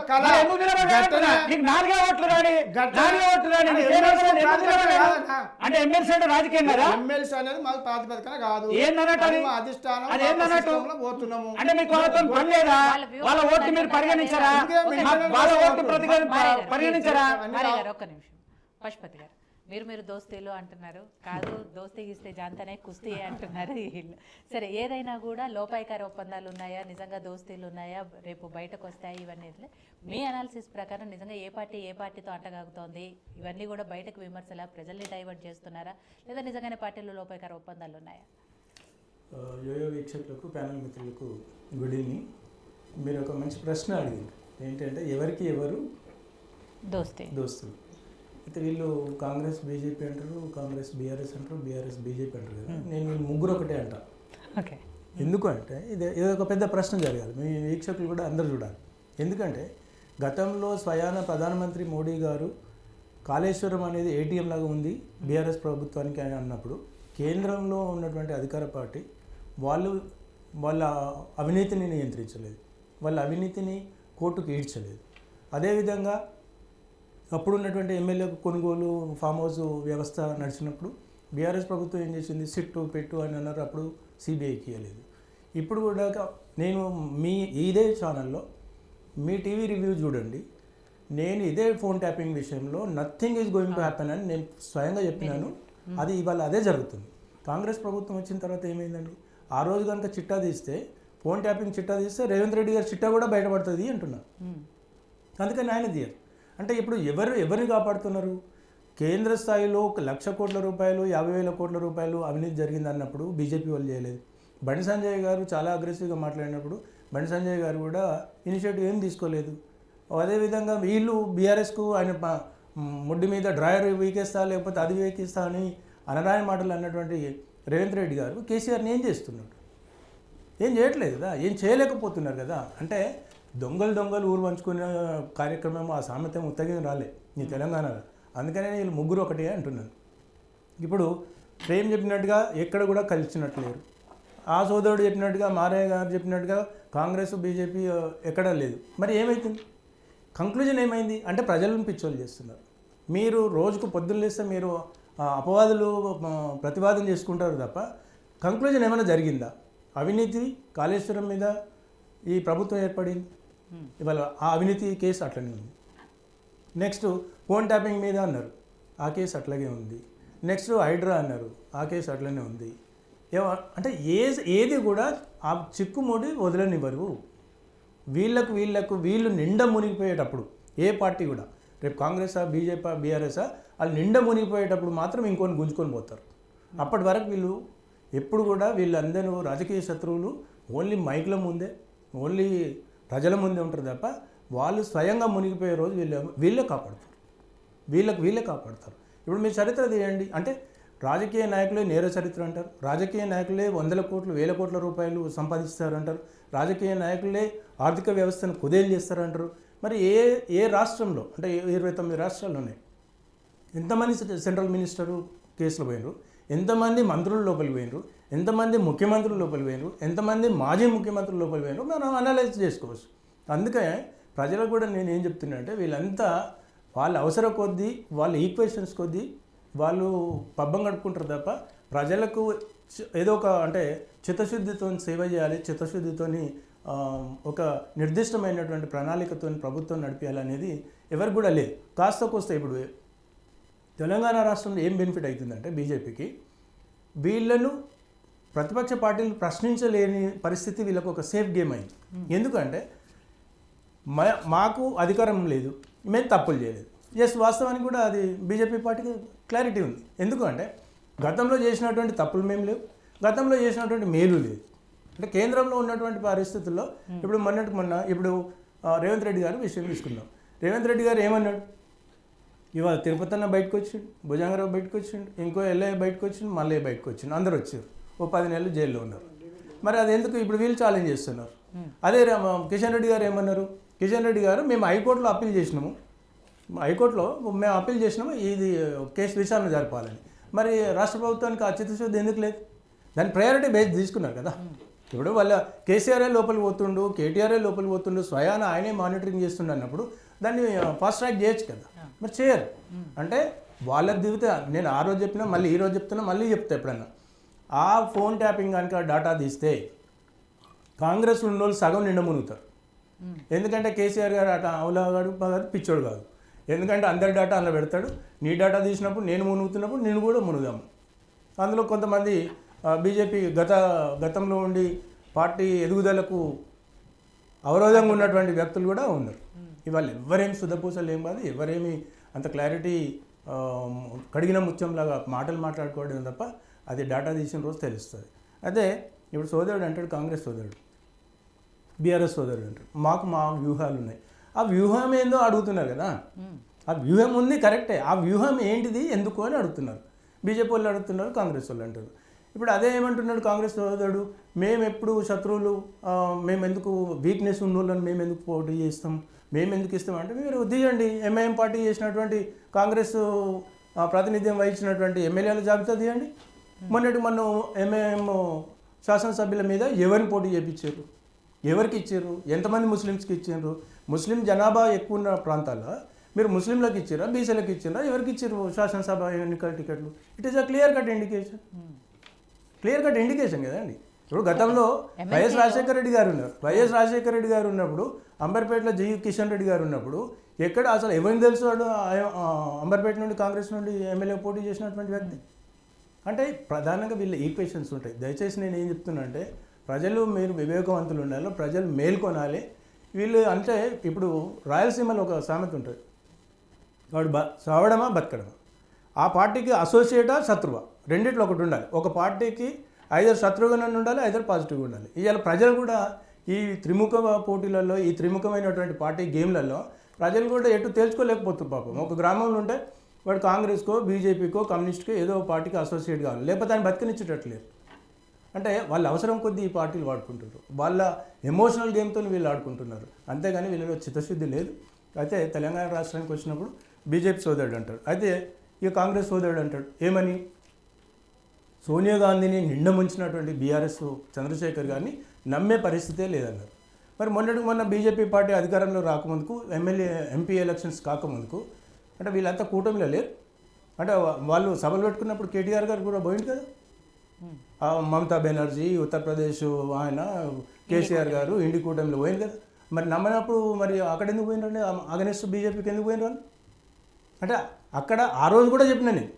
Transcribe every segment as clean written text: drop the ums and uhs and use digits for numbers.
కళ. నీకు 4 ఓట్లు రాని అంటే ఎమ్మెల్సీ అంటే రాజకీయం కదా. ఎమ్మెల్సీ అనేది మాకు ప్రాతిపదికన కాదు, ఏందన్నట్టు మా అధిష్టానం అదేందన్నట్టు పోతున్నాము. అంటే మీకు వాళ్ళతో పని లేదా? వాళ్ళ ఓట్లు మీరు పరిగణించారా? వాళ్ళ ఓట్లు పరిగణించారా? ఒక్క నిమిషం పశుపతి గారు, మీరు దోస్తీలు అంటున్నారు, కాదు దోస్తీ ఇస్తే జాంతనే కుస్తీ అంటున్నారు. సరే, ఏదైనా కూడా లోపాయికార ఒప్పందాలు ఉన్నాయా, నిజంగా దోస్తీలు ఉన్నాయా, రేపు బయటకు వస్తాయి, ఇవన్నీ మీ అనాలిసిస్ ప్రకారం నిజంగా ఏ పార్టీతో అంటగాగుతోంది, ఇవన్నీ కూడా బయటకు విమర్శలా, ప్రజల్ని డైవర్ట్ చేస్తున్నారా, లేదా నిజంగానే పార్టీలో లోపాయికార ఒప్పందాలు ఉన్నాయా? యోయో వీక్షకులకు, ప్యానల్ మిత్రులకు గుడ్ ఈవినింగ్. మీరు ఒక మంచి ప్రశ్న అడిగింది, ఏంటంటే ఎవరికి ఎవరు దోస్తులు. అయితే వీళ్ళు కాంగ్రెస్ బీజేపీ అంటారు, కాంగ్రెస్ బీఆర్ఎస్ అంటారు, బీఆర్ఎస్ బీజేపీ అంటారు కదా. నేను వీళ్ళు ముగ్గురు ఒకటే అంటా. ఓకే, ఎందుకు అంటే ఇది ఒక పెద్ద ప్రశ్న జరగాలి, మీ వీక్షకులు కూడా అందరూ చూడాలి. ఎందుకంటే గతంలో స్వయాన ప్రధానమంత్రి మోడీ గారు కాళేశ్వరం అనేది ఏటీఎం లాగా ఉంది బీఆర్ఎస్ ప్రభుత్వానికి అని అన్నప్పుడు, కేంద్రంలో ఉన్నటువంటి అధికార పార్టీ వాళ్ళ అవినీతిని నియంత్రించలేదు, వాళ్ళ అవినీతిని కోర్టుకు ఈడ్చలేదు. అదేవిధంగా అప్పుడు ఉన్నటువంటి ఎమ్మెల్యే కొనుగోలు ఫామ్ హౌస్ వ్యవస్థ నడిచినప్పుడు బీఆర్ఎస్ ప్రభుత్వం ఏం చేసింది, సిట్టు పెట్టు అని అన్నారు, అప్పుడు సిబిఐకి ఇవ్వలేదు. ఇప్పుడు కూడా నేను ఇదే ఛానల్లో మీ టీవీ రివ్యూ చూడండి, నేను ఇదే ఫోన్ ట్యాపింగ్ విషయంలో nothing is going to happen అని నేను స్వయంగా చెప్పినాను. అది ఇవాళ అదే జరుగుతుంది. కాంగ్రెస్ ప్రభుత్వం వచ్చిన తర్వాత ఏమైందండి, ఆ రోజు కనుక చిట్టా తీస్తే, ఫోన్ ట్యాపింగ్ చిట్టా తీస్తే రేవంత్ రెడ్డి గారి చిట్టా కూడా బయటపడుతుంది అంటున్నారు. అందుకని ఆయన తీయరు. అంటే ఇప్పుడు ఎవరిని కాపాడుతున్నారు? కేంద్ర స్థాయిలో 1,00,000 కోట్ల రూపాయలు, 50,000 కోట్ల రూపాయలు అవినీతి జరిగింది అన్నప్పుడు బీజేపీ వాళ్ళు చేయలేదు. బండి సంజయ్ గారు చాలా అగ్రెసివ్గా మాట్లాడినప్పుడు బండి సంజయ్ గారు కూడా ఇనిషియేటివ్ ఏం తీసుకోలేదు. అదేవిధంగా వీళ్ళు బీఆర్ఎస్కు ఆయన ముడ్డి మీద డ్రాయర్ వీకేస్తా లేకపోతే అది వీకేస్తా అని అనరాని మాటలు అన్నటువంటి రేవంత్ రెడ్డి గారు కేసీఆర్ని ఏం చేస్తున్నాడు? ఏం చేయట్లేదు కదా, ఏం చేయలేకపోతున్నారు కదా. అంటే దొంగలు ఊరు పంచుకునే కార్యక్రమం, ఆ సామెత ఉత్తగం రాలే నీ తెలంగాణలో. అందుకనే వీళ్ళు ముగ్గురు ఒకటే అంటున్నాను. ఇప్పుడు ప్రేమ్ చెప్పినట్టుగా ఎక్కడ కూడా కలిసినట్లేరు, ఆ సోదరుడు చెప్పినట్టుగా, మారయ్య గారు చెప్పినట్టుగా కాంగ్రెస్ బీజేపీ ఎక్కడా లేదు. మరి ఏమవుతుంది? కంక్లూజన్ ఏమైంది అంటే ప్రజలను పిచ్చోళ్ళు చేస్తున్నారు. మీరు రోజుకు పొద్దున్న లేస్తే మీరు అపవాదులు ప్రతివాదం చేసుకుంటారు తప్ప కంక్లూజన్ ఏమైనా జరిగిందా? అవినీతి కాళేశ్వరం మీద ఈ ప్రభుత్వం ఏర్పడింది, ఇవాళ ఆ అవినీతి కేసు అట్లనే ఉంది. నెక్స్ట్ ఫోన్ ట్యాపింగ్ మీద అన్నారు, ఆ కేసు అట్లాగే ఉంది. నెక్స్ట్ హైడ్రా అన్నారు, ఆ కేసు అట్లనే ఉంది. అంటే ఏది కూడా ఆ చిక్కుముడి వదలనివ్వరు. వీళ్ళు నిండా మునిగిపోయేటప్పుడు ఏ పార్టీ కూడా, రేపు కాంగ్రెసా బీజేపీ బీఆర్ఎసా, వాళ్ళు నిండా మునిగిపోయేటప్పుడు మాత్రం ఇంకొని గుంజుకొని పోతారు. అప్పటి వరకు వీళ్ళు ఎప్పుడు కూడా వీళ్ళందరూ రాజకీయ శత్రువులు ఓన్లీ మైక్ల ముందే, ఓన్లీ ప్రజల ముందే ఉంటారు తప్ప వాళ్ళు స్వయంగా మునిగిపోయే రోజు వీళ్ళే కాపాడతారు. ఇప్పుడు మీరు చరిత్ర తీయండి, అంటే రాజకీయ నాయకులే నేర చరిత్ర అంటారు, రాజకీయ నాయకులే 100 కోట్లు 1000 కోట్ల రూపాయలు సంపాదిస్తారంటారు, రాజకీయ నాయకులే ఆర్థిక వ్యవస్థను కుదేలు చేస్తారంటారు. మరి ఏ రాష్ట్రంలో, అంటే 29 రాష్ట్రాలు ఉన్నాయి, ఎంతమంది సెంట్రల్ మినిస్టరు కేసులు పోయినరు, ఎంతమంది మంత్రులు లోపలికి పోయినరు, ఎంతమంది ముఖ్యమంత్రులు లోపలికి పోయినరు, ఎంతమంది మాజీ ముఖ్యమంత్రులు లోపలికి పోయినరు, మనం అనలైజ్ చేసుకోవచ్చు. అందుకే ప్రజలకు కూడా నేను ఏం చెప్తున్నా అంటే, వీళ్ళంతా వాళ్ళ అవసరం కొద్దీ, వాళ్ళ ఈక్వేషన్స్ కొద్దీ వాళ్ళు పబ్బం గడుపుకుంటారు తప్ప ప్రజలకు ఏదో ఒక అంటే చిత్తశుద్ధితో సేవ చేయాలి, చిత్తశుద్ధితో ఒక నిర్దిష్టమైనటువంటి ప్రణాళికతో ప్రభుత్వం నడిపించాలనేది ఎవరికి కూడా లేదు. కాస్తకొస్తే ఇప్పుడు తెలంగాణ రాష్ట్రంలో ఏం బెనిఫిట్ అవుతుందంటే బీజేపీకి, వీళ్ళను ప్రతిపక్ష పార్టీలు ప్రశ్నించలేని పరిస్థితి వీళ్ళకు ఒక సేఫ్ గేమ్ అయింది. ఎందుకంటే మాకు అధికారం లేదు, మేము తప్పులు చేయలేదు. ఎస్, వాస్తవానికి కూడా అది బీజేపీ పార్టీకి క్లారిటీ ఉంది. ఎందుకంటే గతంలో చేసినటువంటి తప్పులు మేము లేవు, గతంలో చేసినటువంటి మేలు లేదు. అంటే కేంద్రంలో ఉన్నటువంటి పరిస్థితుల్లో ఇప్పుడు ఇప్పుడు రేవంత్ రెడ్డి గారు విషయం తీసుకుందాం. రేవంత్ రెడ్డి గారు ఏమన్నాడు, ఇవాళ తిరుపతి అన్న బయటకు వచ్చిండు, భుజంగరావు బయటకు వచ్చిండు, ఇంకో ఎల్ఐ బయటకు వచ్చిండు, మళ్ళీ బయటకు వచ్చిండు, అందరూ వచ్చారు. ఓ 10 నెలలు జైల్లో ఉన్నారు. మరి అది ఎందుకు ఇప్పుడు వీళ్ళు ఛాలెంజ్ చేస్తున్నారు? అదే కిషన్ రెడ్డి గారు ఏమన్నారు, కిషన్ రెడ్డి గారు మేము హైకోర్టులో అప్పీల్ చేసినాము, హైకోర్టులో మేము అప్పీల్ చేసినాము, ఇది కేసు విచారణ జరపాలని. మరి రాష్ట్ర ప్రభుత్వానికి ఆ చిత్తశుద్ధి ఎందుకు లేదు? దాని ప్రయారిటీ బేస్ తీసుకున్నారు కదా. ఇప్పుడు వాళ్ళ కేసీఆర్ఏ లోపలికి పోతుండు, కేటీఆర్ఏ లోపలికి పోతుండు, స్వయాన ఆయనే మానిటరింగ్ చేస్తుండు అన్నప్పుడు దాన్ని ఫాస్ట్ ట్రాక్ చేయొచ్చు కదా, మరి చేయరు. అంటే వాళ్ళకి దిగితే నేను ఆ రోజు చెప్పినా మళ్ళీ ఈ రోజు చెప్తున్నా మళ్ళీ చెప్తా ఎప్పుడన్నా, ఆ ఫోన్ ట్యాపింగ్ కనుక డేటా తీస్తే కాంగ్రెస్ ఉన్న వాళ్ళు సగం నిండా మునుగుతారు. ఎందుకంటే కేసీఆర్ గారు అట అవులాగాడు పిచ్చోడు కాదు. ఎందుకంటే అందరి డేటా అందులో పెడతాడు. నీ డేటా తీసినప్పుడు నేను మునుగుతున్నప్పుడు నేను కూడా మునుగుదాము. అందులో కొంతమంది బీజేపీ గతంలో ఉండి పార్టీ ఎదుగుదలకు అవరోధంగా ఉన్నటువంటి వ్యక్తులు కూడా ఉన్నారు. ఇవాళ ఎవరేమి శుద్ధపూసలు ఏం కాదు, ఎవరేమి అంత క్లారిటీ కడిగిన ముత్యంలాగా మాటలు మాట్లాడుకోవడం తప్ప అది డేటా తీసిన రోజు తెలుస్తుంది. అదే ఇప్పుడు సోదరుడు అంటాడు, కాంగ్రెస్ సోదరుడు, బీఆర్ఎస్ సోదరుడు అంటాడు, మాకు మా వ్యూహాలు ఉన్నాయి. ఆ వ్యూహం ఏందో అడుగుతున్నారు కదా, ఆ వ్యూహం ఉంది కరెక్టే, ఆ వ్యూహం ఏంటిది ఎందుకు అని అడుగుతున్నారు. బీజేపీ వాళ్ళు అడుగుతున్నారు, కాంగ్రెస్ వాళ్ళు అంటారు. ఇప్పుడు అదే ఏమంటున్నాడు కాంగ్రెస్ సోదరుడు, మేము ఎప్పుడు శత్రువులు, మేము ఎందుకు వీక్నెస్ ఉన్న వాళ్ళని మేము ఎందుకు పోటీ చేస్తాం, మేము ఎందుకు ఇస్తాం అంటే, మీరు తీయండి ఎంఐఎం పార్టీ చేసినటువంటి కాంగ్రెస్ ప్రాతినిధ్యం వహించినటువంటి ఎమ్మెల్యేల జాబితా తీయండి. మొన్న ఎంఐఎం శాసనసభ్యుల మీద ఎవరిని పోటీ చేయించారు, ఎవరికి ఇచ్చారు, ఎంతమంది ముస్లిమ్స్కి ఇచ్చారు, ముస్లిం జనాభా ఎక్కువ ఉన్న ప్రాంతాల్లో మీరు ముస్లింలకు ఇచ్చారా, బీసీలకు ఇచ్చారా, ఎవరికి ఇచ్చారు శాసనసభ ఎన్నికల టికెట్లు? It is a clear cut indication కదండి. ఇప్పుడు గతంలో వైఎస్ రాజశేఖర రెడ్డి గారు ఉన్నారు. వైఎస్ రాజశేఖర రెడ్డి గారు ఉన్నప్పుడు అంబర్పేటలో జి కిషన్ రెడ్డి గారు ఉన్నప్పుడు ఎక్కడ అసలు ఎవరిని తెలుసు వాడు అంబర్పేట నుండి కాంగ్రెస్ నుండి ఎమ్మెల్యే పోటీ చేసినటువంటి వ్యక్తి. అంటే ప్రధానంగా వీళ్ళ ఈక్వేషన్స్ ఉంటాయి. దయచేసి నేను ఏం చెప్తున్నా అంటే, ప్రజలు మీరు వివేకవంతులు ఉండాలి, ప్రజలు మేల్కొనాలి. వీళ్ళు అంటే ఇప్పుడు రాయలసీమలో ఒక సామెత ఉంటుంది, వాడు చావడమా బతకడమా. ఆ పార్టీకి అసోసియేటా శత్రువా రెండిట్లో ఒకటి ఉండాలి. ఒక పార్టీకి ఐదర్ శత్రువుగా ఉండాలి, ఐదర్ పాజిటివ్గా ఉండాలి. ఇవాళ ప్రజలు కూడా ఈ త్రిముఖ పోటీలలో, ఈ త్రిముఖమైనటువంటి పార్టీ గేమ్లలో ప్రజలు కూడా ఎటు తేల్చుకోలేకపోతున్నారు. పాపం ఒక గ్రామంలో ఉంటే వాడు కాంగ్రెస్కో, బీజేపీకో, కమ్యూనిస్ట్కో ఏదో పార్టీకి అసోసియేట్ కావాలి, లేకపోతే ఆయన బతికనిచ్చేటట్లేరు. అంటే వాళ్ళ అవసరం కొద్దీ ఈ పార్టీలు వాడుకుంటున్నారు, వాళ్ళ ఎమోషనల్ గేమ్తో వీళ్ళు ఆడుకుంటున్నారు. అంతేగాని వీళ్ళలో చిత్తశుద్ధి లేదు. అయితే తెలంగాణ రాష్ట్రానికి వచ్చినప్పుడు బీజేపీ సోదరుడు అంటాడు, అయితే ఇక కాంగ్రెస్ సోదరుడు అంటాడు ఏమని, సోనియా గాంధీని నిండా ముంచినటువంటి బీఆర్ఎస్ చంద్రశేఖర్ గారిని నమ్మే పరిస్థితే లేదన్నారు. మరి మొన్న బీజేపీ పార్టీ అధికారంలో రాకముందుకు, ఎంపీ ఎలక్షన్స్ కాకముందుకు అంటే వీళ్ళంతా కూటమిలో లేరు. అంటే వాళ్ళు సభలు పెట్టుకున్నప్పుడు కేటీఆర్ గారు కూడా పోయింది కదా, మమతా బెనర్జీ ఉత్తరప్రదేశ్ ఆయన, కేసీఆర్ గారు ఇండి కూటమిలో పోయింది కదా. మరి నమ్మనప్పుడు మరి అక్కడ ఎందుకు పోయినారండి, అగనెస్ట్ బీజేపీకి ఎందుకు పోయినారు? అంటే అక్కడ ఆ రోజు కూడా చెప్పిన నేను,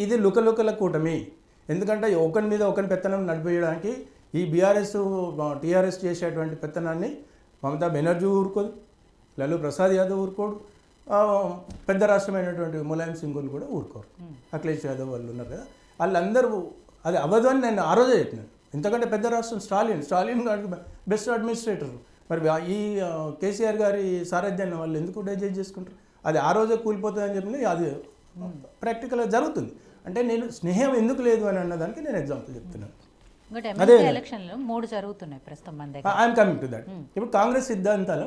ఇది లుకల కూటమి. ఎందుకంటే ఒకరి మీద ఒకరి పెత్తనం నడిపేయడానికి ఈ బీఆర్ఎస్ టీఆర్ఎస్ చేసేటువంటి పెత్తనాన్ని మమతా బెనర్జీ ఊరుకోదు, లాలూ ప్రసాద్ యాదవ్ ఊరుకోడు, పెద్ద రాష్ట్రమైనటువంటి ములాయం సింగులు కూడా ఊరుకోరు, అఖిలేష్ యాదవ్ వాళ్ళు ఉన్నారు కదా, వాళ్ళందరూ అది అవ్వదు అని నేను ఆ రోజే చెప్పినాను. ఎందుకంటే పెద్ద రాష్ట్రం స్టాలిన్ గారికి బెస్ట్ అడ్మినిస్ట్రేటర్. మరి ఈ కేసీఆర్ గారి సారథ్యాన్ని వాళ్ళు ఎందుకు డైజెస్ట్ చేసుకుంటారు? అది ఆ రోజే కూలిపోతుందని చెప్పి అది ప్రాక్టికల్గా జరుగుతుంది. అంటే నేను స్నేహం ఎందుకు లేదు అని అన్నదానికి నేను ఎగ్జాంపుల్ చెప్తున్నాను. అదే ఎలక్షన్లు 3 జరుగుతున్నాయి ప్రస్తుతం మన దగ్గర. I'm coming to that. ఇప్పుడు కాంగ్రెస్ సిద్ధాంతాలు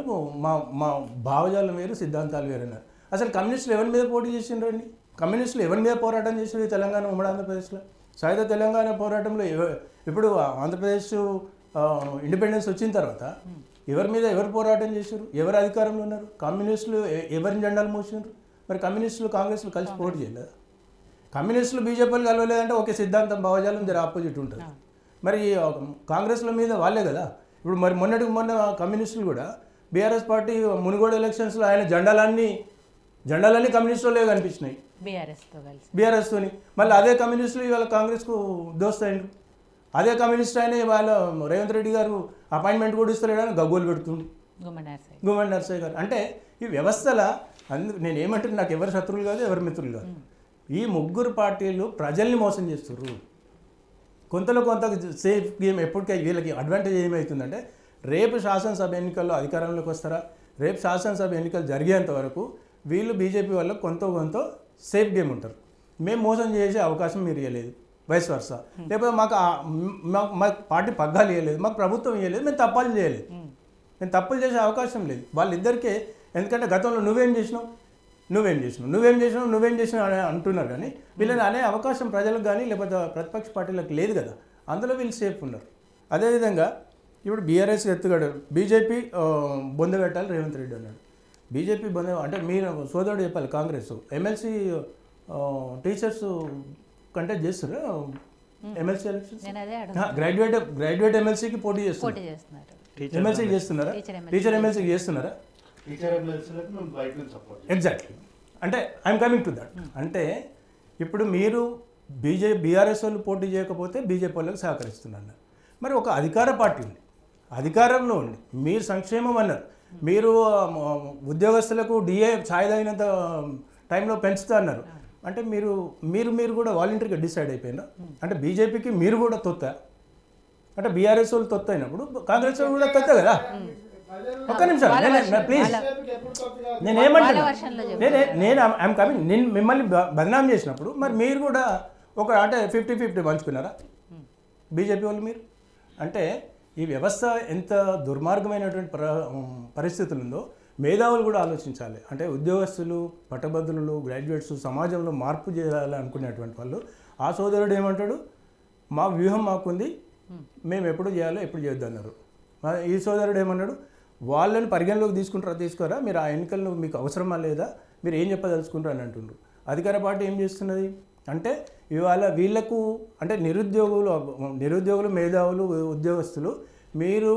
మా భావజాలం వేరు, సిద్ధాంతాలు వేరు అన్నారు. అసలు కమ్యూనిస్టులు ఎవరి మీద పోటీ చేసిండ్రండి? కమ్యూనిస్టులు ఎవరి మీద పోరాటం చేసిండ్రు తెలంగాణ ఉమ్మడి ఆంధ్రప్రదేశ్లో? సాయుధ తెలంగాణ పోరాటంలో ఇప్పుడు ఆంధ్రప్రదేశ్ ఇండిపెండెన్స్ వచ్చిన తర్వాత ఎవరు పోరాటం చేశారు, ఎవరు అధికారంలో ఉన్నారు? కమ్యూనిస్టులు ఎవరిని జెండాలు మోసినారు? మరి కమ్యూనిస్టులు కాంగ్రెస్లు కలిసి పోటీ చేయలేదు. కమ్యూనిస్టులు బీజేపీలు కలవలేదంటే ఒకే సిద్ధాంతం భావజాలం జర ఆపోజిట్ ఉంటుంది. మరి కాంగ్రెస్ల మీద వాళ్ళే కదా. ఇప్పుడు మరి మొన్న కమ్యూనిస్టులు కూడా బీఆర్ఎస్ పార్టీ మునుగోడు ఎలక్షన్స్లో ఆయన జెండాలన్నీ కమ్యూనిస్టులే కనిపించినాయి బీఆర్ఎస్తోని. మళ్ళీ అదే కమ్యూనిస్టులు ఇవాళ కాంగ్రెస్కు దోస్తైండ్రు. అదే కమ్యూనిస్ట్ అయినా ఇవాళ రేవంత్ రెడ్డి గారు అపాయింట్మెంట్ కూడా ఇస్తలేడని గగ్గోలు పెడుతుండు గుమ్మడి నర్సయ్య గారు. అంటే ఈ వ్యవస్థల నేను ఏమంటే నాకు ఎవరు శత్రువులు కాదు, ఎవరు మిత్రులు కాదు. ఈ 3 పార్టీలు ప్రజల్ని మోసం చేస్తున్నారు. కొంత సేఫ్ గేమ్ ఎప్పటికీ వీళ్ళకి అడ్వాంటేజ్ ఏమవుతుందంటే, రేపు శాసనసభ ఎన్నికల్లో అధికారంలోకి వస్తారా, రేపు శాసనసభ ఎన్నికలు జరిగేంత వరకు వీళ్ళు బీజేపీ వాళ్ళు కొంత సేఫ్ గేమ్ ఉంటారు. మేము మోసం చేసే అవకాశం మీరు ఇవ్వలేదు, వైస్ వర్సా. లేకపోతే మాకు పార్టీ పగ్గాలు ఇవ్వలేదు, మాకు ప్రభుత్వం ఇవ్వలేదు, మేము తప్పులు చేసే అవకాశం లేదు వాళ్ళిద్దరికే. ఎందుకంటే గతంలో నువ్వేం చేసినావు అని అంటున్నారు. కానీ వీళ్ళని అనే అవకాశం ప్రజలకు కానీ లేకపోతే ప్రతిపక్ష పార్టీలకు లేదు కదా. అందులో వీళ్ళు సేఫ్ ఉన్నారు. అదేవిధంగా ఇప్పుడు బీఆర్ఎస్ ఎత్తుగాడు బీజేపీ బొందగట్టాలి రేవంత్ రెడ్డి అన్నాడు. బీజేపీ అంటే మీరు సోదరుడు చెప్పాలి కాంగ్రెస్ ఎమ్మెల్సీ టీచర్స్ కంటెస్ట్ చేస్తారా ఎమ్మెల్సీ ఎలక్షన్స్? గ్రాడ్యుయేట్ ఎమ్మెల్సీకి పోటీ చేస్తున్నారు. ఎమ్మెల్సీకి చేస్తున్నారా? టీచర్ ఎమ్మెల్సీకి చేస్తున్నారా? ఎగ్జాక్ట్లీ. అంటే ఐఎమ్ కమింగ్ టు దట్. అంటే ఇప్పుడు మీరు బీఆర్ఎస్ వాళ్ళు పోటీ చేయకపోతే బీజేపీ వాళ్ళకి సహకరిస్తున్నారు. మరి ఒక అధికార పార్టీ ఉంది, అధికారంలో ఉంది, మీరు సంక్షేమం అన్నారు, మీరు ఉద్యోగస్తులకు డిఏ ఛాయ్ తాగినంత టైంలో పెంచుతా అన్నారు. అంటే మీరు కూడా వాలంటరీగా డిసైడ్ అయిపోయినా అంటే బీజేపీకి మీరు కూడా తొత్త, అంటే బీఆర్ఎస్ వాళ్ళు తొత్త అయినప్పుడు కాంగ్రెస్ వాళ్ళు కూడా తొత్త కదా. ఒక్క నిమిషం ప్లీజ్, నేనేమంటున్నా నేను ఐఎమ్ కమింగ్. నేను మిమ్మల్ని బదనాం చేసినప్పుడు మరి మీరు కూడా ఒక అంటే 50-50 పంచుకున్నారా బీజేపీ వాళ్ళు? మీరు అంటే ఈ వ్యవస్థ ఎంత దుర్మార్గమైనటువంటి పరిస్థితులు ఉందో మేధావులు కూడా ఆలోచించాలి. అంటే ఉద్యోగస్తులు, పట్టభద్రులు, గ్రాడ్యుయేట్స్ సమాజంలో మార్పు చేయాలి అనుకునేటువంటి వాళ్ళు ఆ సోదరుడు ఏమంటాడు, మా వ్యూహం మాకుంది, మేము ఎప్పుడు చేయాలో ఎప్పుడు చేయొద్దు అన్నారు. ఈ సోదరుడు ఏమన్నాడు, వాళ్ళని పరిగణలోకి తీసుకోరా, మీరు ఆ ఎన్నికల్లో మీకు అవసరమా లేదా, మీరు ఏం చెప్పదలుచుకుంటారు అని అంటుండ్రు. అధికార పార్టీ ఏం చేస్తున్నది అంటే ఇవాళ వీళ్లకు అంటే నిరుద్యోగులు మేధావులు ఉద్యోగస్తులు మీరు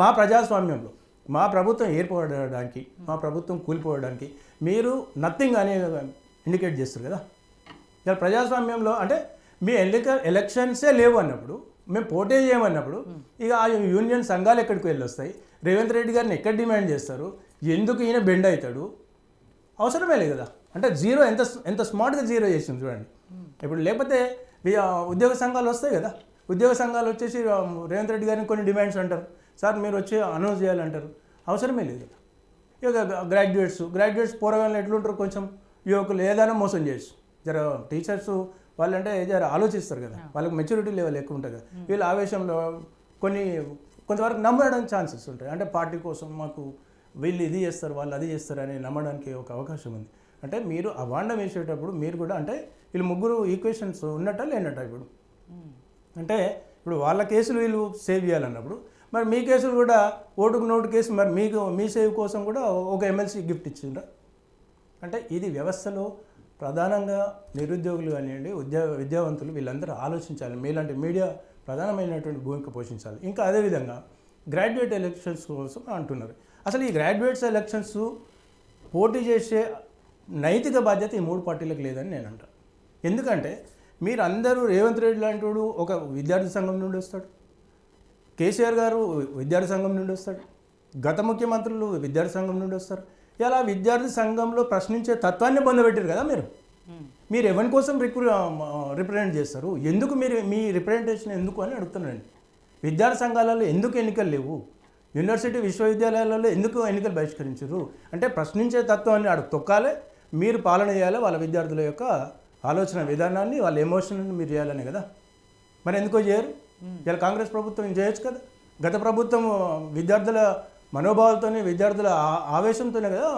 మా ప్రజాస్వామ్యంలో మా ప్రభుత్వం ఏర్పడడానికి మా ప్రభుత్వం కూలిపోవడానికి మీరు నథింగ్ అనే ఇండికేట్ చేస్తారు కదా. ఇలా ప్రజాస్వామ్యంలో అంటే మీ ఎలక్షన్సే లేవు అన్నప్పుడు, మేము పోటీ చేయమన్నప్పుడు ఇక ఆ యూనియన్ సంఘాలు ఎక్కడికి వెళ్ళి వస్తాయి, రేవంత్ రెడ్డి గారిని ఎక్కడ డిమాండ్ చేస్తారు, ఎందుకు ఈయన బెండ్ అవుతాడు, అవసరమే లేదు కదా. అంటే జీరో ఎంత స్మార్ట్గా జీరో చేసింది చూడండి. ఇప్పుడు లేకపోతే ఉద్యోగ సంఘాలు వస్తాయి కదా, ఉద్యోగ సంఘాలు వచ్చేసి రేవంత్ రెడ్డి గారిని కొన్ని డిమాండ్స్ అంటారు, సార్ మీరు వచ్చి అనౌన్స్ చేయాలంటారు, అవసరమే లేదు కదా. ఇక గ్రాడ్యుయేట్స్ పోరగాళ్ళని ఎట్లుంటారు, కొంచెం యువకులు ఏదైనా మోసం చేయొచ్చు. జర టీచర్స్ వాళ్ళంటే జర ఆలోచిస్తారు కదా, వాళ్ళకి మెచ్యూరిటీ లెవెల్ ఎక్కువ ఉంటుంది కదా. వీళ్ళ ఆవేశంలో కొంతవరకు నమ్మడానికి ఛాన్సెస్ ఉంటాయి. అంటే పార్టీ కోసం మాకు వీళ్ళు ఇది చేస్తారు వాళ్ళు అది చేస్తారు అని నమ్మడానికి ఒక అవకాశం ఉంది. అంటే మీరు అవాండం వేసేటప్పుడు మీరు కూడా అంటే వీళ్ళు ముగ్గురు ఈక్వేషన్స్ ఉన్నట్ట లేనట్ట. ఇప్పుడు అంటే ఇప్పుడు వాళ్ళ కేసులు వీళ్ళు సేవ్ చేయాలన్నప్పుడు మరి మీ కేసులు కూడా ఓటుకు నోటు కేసు మరి మీకు మీ సేవ్ కోసం కూడా ఒక ఎమ్మెల్సీ గిఫ్ట్ ఇచ్చిండ్రా. అంటే ఇది వ్యవస్థలో ప్రధానంగా నిరుద్యోగులు కానివ్వండి విద్యావంతులు వీళ్ళందరూ ఆలోచించాలి. మీలాంటి మీడియా ప్రధానమైనటువంటి భూమిక పోషించాలి. ఇంకా అదేవిధంగా గ్రాడ్యుయేట్ ఎలక్షన్స్ కోసం అంటున్నారు. అసలు ఈ గ్రాడ్యుయేట్స్ ఎలక్షన్స్ పోటీ చేసే నైతిక బాధ్యత ఈ మూడు పార్టీలకు లేదని నేను అంటాను. ఎందుకంటే మీరు అందరూ రేవంత్ రెడ్డి లాంటి వాడు ఒక విద్యార్థి సంఘం నుండి వస్తాడు, కేసీఆర్ గారు విద్యార్థి సంఘం నుండి వస్తాడు, గత ముఖ్యమంత్రులు విద్యార్థి సంఘం నుండి వస్తారు. ఇలా విద్యార్థి సంఘంలో ప్రశ్నించే తత్వాన్ని పొందబెట్టారు కదా. మీరు ఎవరి కోసం రిప్రజెంట్ చేస్తారు, ఎందుకు మీరు మీ రిప్రజెంటేషన్ ఎందుకు అని అడుగుతున్నానండి. విద్యార్థి సంఘాలలో ఎందుకు ఎన్నికలు లేవు, యూనివర్సిటీ విశ్వవిద్యాలయాలలో ఎందుకు ఎన్నికలు బహిష్కరించారు అంటే ప్రశ్నించే తత్వాన్ని అడుగు తొక్కాలి, మీరు పాలన చేయాలి, వాళ్ళ విద్యార్థుల యొక్క ఆలోచన విధానాన్ని వాళ్ళ ఎమోషన్ని మీరు చేయాలని కదా. మరి ఎందుకో చేయరు? ఇలా కాంగ్రెస్ ప్రభుత్వం చేయొచ్చు కదా. గత ప్రభుత్వం విద్యార్థుల మనోభావాలతోనే విద్యార్థుల ఆవేశంతోనే కదా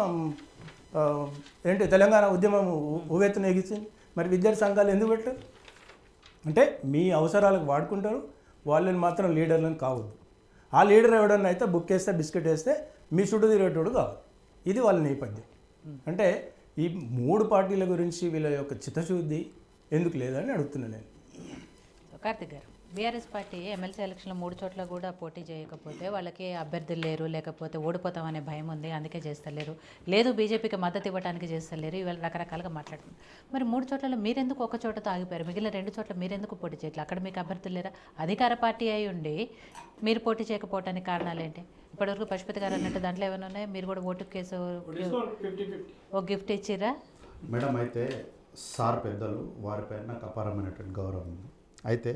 తెలంగాణ ఉద్యమం ఉవ్వెత్తున ఎగిసింది. మరి విద్యార్థి సంఘాలు ఎందుకు పెట్టారు అంటే మీ అవసరాలకు వాడుకుంటారు, వాళ్ళని మాత్రం లీడర్లను కావద్దు. ఆ లీడర్ ఎవడన్నా అయితే బుక్ వేస్తే బిస్కెట్ వేస్తే మీ చుట్టూ తిరిగేటోడు కావాలి. ఇది వాళ్ళ నేపథ్యం. అంటే ఈ మూడు పార్టీల గురించి వీళ్ళ యొక్క చిత్తశుద్ధి ఎందుకు లేదని అడుగుతున్నాను నేను. కార్తిక్ గారు, బీఆర్ఎస్ పార్టీ ఎమ్మెల్సీ ఎలక్షన్లో 3 చోట్ల కూడా పోటీ చేయకపోతే వాళ్ళకి అభ్యర్థులు లేరు, లేకపోతే ఓడిపోతామనే భయం ఉంది, అందుకే చేస్తలేరు, లేదు బీజేపీకి మద్దతు ఇవ్వడానికి చేస్తలేరు, ఇవాళ రకరకాలుగా మాట్లాడుతున్నారు. మరి 3 చోట్ల మీరెందుకు ఒక చోటతో ఆగిపోయారు, మిగిలిన 2 చోట్ల మీరెందుకు పోటీ చేయట్లేదు? అక్కడ మీకు అభ్యర్థులు లేరా? అధికార పార్టీ అయి ఉండి మీరు పోటీ చేయకపోవడానికి కారణాలు ఏంటి? ఇప్పటివరకు పశుపతి గారు అన్నట్టు దాంట్లో ఏమైనా ఉన్నాయా? మీరు కూడా ఓటు కేసు ఒక గిఫ్ట్ ఇచ్చిరా మేడం? అయితే సార్ పెద్దలు వారిపైన నాకు అపారమైనటువంటి గౌరవం ఉంది. అయితే